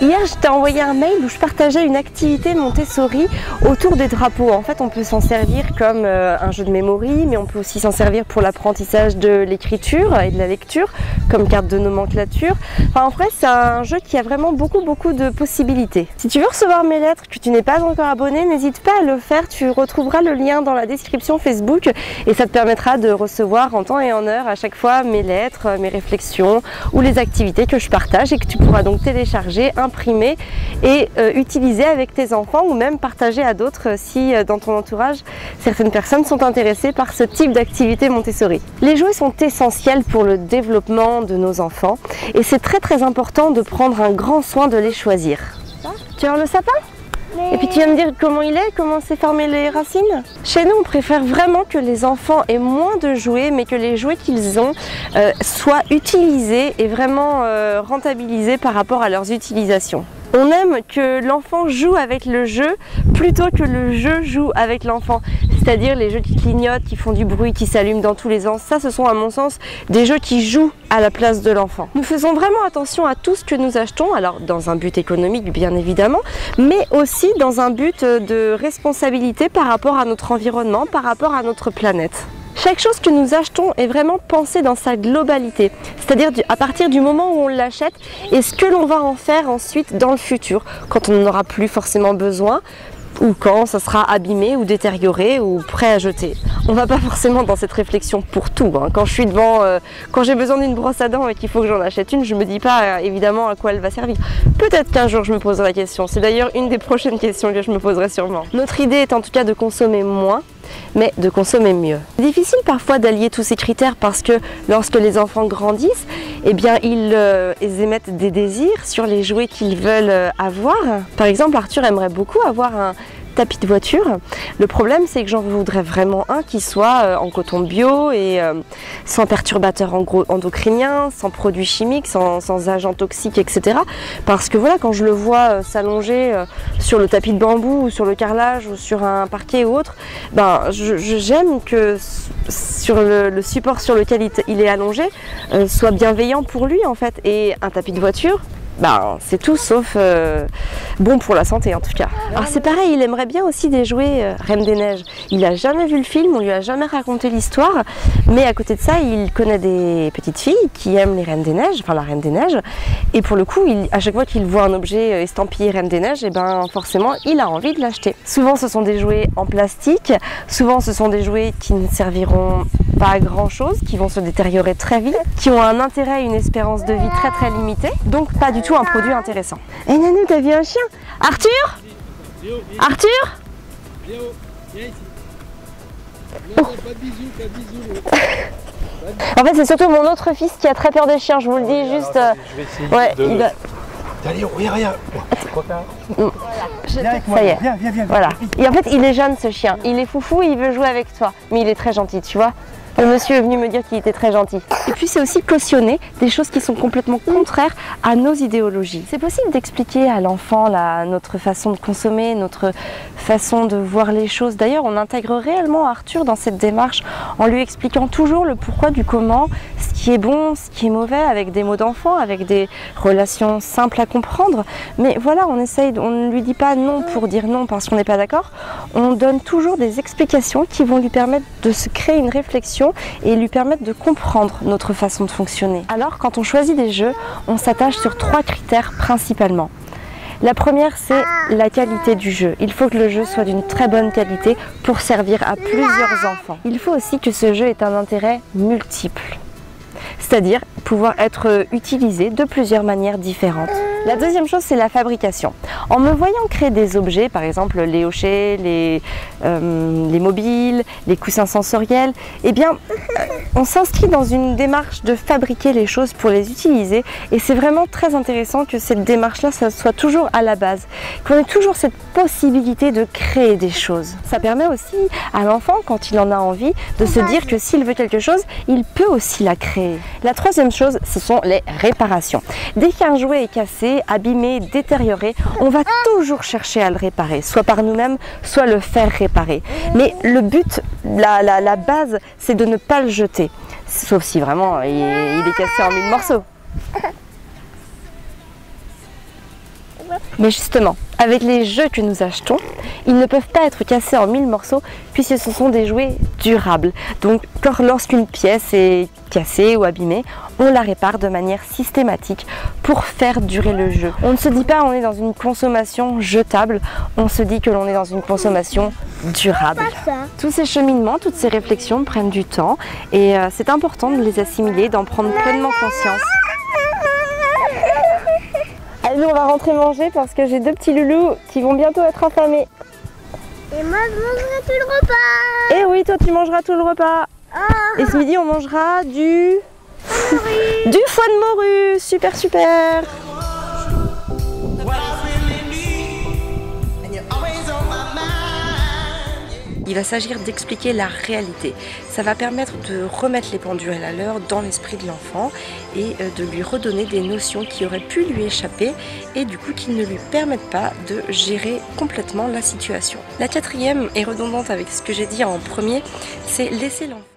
Hier, je t'ai envoyé un mail où je partageais une activité Montessori autour des drapeaux. En fait, on peut s'en servir comme un jeu de mémoire, mais on peut aussi s'en servir pour l'apprentissage de l'écriture et de la lecture, comme carte de nomenclature. Enfin, en vrai, c'est un jeu qui a vraiment beaucoup de possibilités. Si tu veux recevoir mes lettres, que tu n'es pas encore abonné, n'hésite pas à le faire. Tu retrouveras le lien dans la description Facebook et ça te permettra de recevoir en temps et en heure à chaque fois mes lettres, mes réflexions ou les activités que je partage et que tu pourras donc télécharger, imprimer et utiliser avec tes enfants ou même partager à d'autres si dans ton entourage certaines personnes sont intéressées par ce type d'activité Montessori. Les jouets sont essentiels pour le développement de nos enfants et c'est très important de prendre un grand soin de les choisir. Tu vois le sapin ? Et puis tu vas me dire comment il est, comment s'est formé les racines. Chez nous, on préfère vraiment que les enfants aient moins de jouets, mais que les jouets qu'ils ont soient utilisés et vraiment rentabilisés par rapport à leurs utilisations. On aime que l'enfant joue avec le jeu plutôt que le jeu joue avec l'enfant. C'est-à-dire les jeux qui clignotent, qui font du bruit, qui s'allument dans tous les sens. Ça, ce sont à mon sens des jeux qui jouent à la place de l'enfant. Nous faisons vraiment attention à tout ce que nous achetons, alors dans un but économique bien évidemment, mais aussi dans un but de responsabilité par rapport à notre environnement, par rapport à notre planète. Chaque chose que nous achetons est vraiment pensée dans sa globalité, c'est-à-dire à partir du moment où on l'achète et ce que l'on va en faire ensuite dans le futur, quand on n'en aura plus forcément besoin, ou quand ça sera abîmé ou détérioré ou prêt à jeter. On va pas forcément dans cette réflexion pour tout. Quand je suis devant, quand j'ai besoin d'une brosse à dents et qu'il faut que j'en achète une, je me dis pas évidemment à quoi elle va servir. Peut-être qu'un jour je me poserai la question. C'est d'ailleurs une des prochaines questions que je me poserai sûrement. Notre idée est en tout cas de consommer moins, mais de consommer mieux. C'est difficile parfois d'allier tous ces critères parce que lorsque les enfants grandissent, eh bien ils émettent des désirs sur les jouets qu'ils veulent avoir. Par exemple, Arthur aimerait beaucoup avoir un tapis de voiture. Le problème, c'est que j'en voudrais vraiment un qui soit en coton bio et sans perturbateurs endocriniens, sans produits chimiques, sans agents toxiques, etc. Parce que voilà, quand je le vois s'allonger sur le tapis de bambou ou sur le carrelage ou sur un parquet ou autre, ben, j'aime que sur le support sur lequel il est allongé soit bienveillant pour lui en fait. Et un tapis de voiture, ben, c'est tout sauf bon pour la santé en tout cas. Alors c'est pareil, il aimerait bien aussi des jouets Reine des Neiges. Il n'a jamais vu le film, on lui a jamais raconté l'histoire, mais à côté de ça, il connaît des petites filles qui aiment les Reines des Neiges, enfin la Reine des Neiges, et pour le coup, à chaque fois qu'il voit un objet estampillé Reine des Neiges, et ben forcément, il a envie de l'acheter. Souvent, ce sont des jouets en plastique, souvent ce sont des jouets qui ne serviront pas à grand chose, qui vont se détériorer très vite, qui ont un intérêt et une espérance de vie très limitée, donc pas du tout un produit intéressant. Eh Nanou, t'as vu un chien? Arthur? Arthur? Oh. En fait, c'est surtout mon autre fils qui a très peur des chiens, je vous le dis juste. Ouais, il va... Allez, regarde. Ça y est. Viens. Voilà. Et en fait, il est jeune ce chien. Il est foufou et il veut jouer avec toi. Mais il est très gentil, tu vois. Le monsieur est venu me dire qu'il était très gentil. Et puis c'est aussi cautionner des choses qui sont complètement contraires à nos idéologies. C'est possible d'expliquer à l'enfant notre façon de consommer, notre façon de voir les choses. D'ailleurs, on intègre réellement Arthur dans cette démarche en lui expliquant toujours le pourquoi du comment, ce qui est bon, ce qui est mauvais, avec des mots d'enfant, avec des relations simples à comprendre. Mais voilà, on ne lui dit pas non pour dire non parce qu'on n'est pas d'accord. On donne toujours des explications qui vont lui permettre de se créer une réflexion et lui permettre de comprendre notre façon de fonctionner. Alors, quand on choisit des jeux, on s'attache sur 3 critères principalement. La première, c'est la qualité du jeu. Il faut que le jeu soit d'une très bonne qualité pour servir à plusieurs enfants. Il faut aussi que ce jeu ait un intérêt multiple, c'est-à-dire pouvoir être utilisé de plusieurs manières différentes. La deuxième chose, c'est la fabrication. En me voyant créer des objets, par exemple les hochets, les mobiles, les coussins sensoriels, eh bien, on s'inscrit dans une démarche de fabriquer les choses pour les utiliser. Et c'est vraiment très intéressant que cette démarche-là, ça soit toujours à la base, qu'on ait toujours cette possibilité de créer des choses. Ça permet aussi à l'enfant, quand il en a envie, de se dire que s'il veut quelque chose, il peut aussi la créer. La troisième chose, ce sont les réparations. Dès qu'un jouet est cassé, abîmé, détérioré, on va toujours chercher à le réparer, soit par nous-mêmes, soit le faire réparer. Mais le but, la base, c'est de ne pas le jeter, sauf si vraiment il est cassé en 1000 morceaux. Mais justement, avec les jeux que nous achetons, ils ne peuvent pas être cassés en 1000 morceaux puisque ce sont des jouets durables. Donc lorsqu'une pièce est cassée ou abîmée, on la répare de manière systématique pour faire durer le jeu. On ne se dit pas on est dans une consommation jetable, on se dit que l'on est dans une consommation durable. Tous ces cheminements, toutes ces réflexions prennent du temps et c'est important de les assimiler, d'en prendre pleinement conscience. Allez, on va rentrer manger parce que j'ai 2 petits loulous qui vont bientôt être affamés. Et moi, je mangerai tout le repas. Et oui, toi, tu mangeras tout le repas. Oh. Et ce midi, on mangera du foie de morue. Super, super. Il va s'agir d'expliquer la réalité. Ça va permettre de remettre les pendules à l'heure dans l'esprit de l'enfant et de lui redonner des notions qui auraient pu lui échapper et du coup qui ne lui permettent pas de gérer complètement la situation. La 4e est redondante avec ce que j'ai dit en premier, c'est laisser l'enfant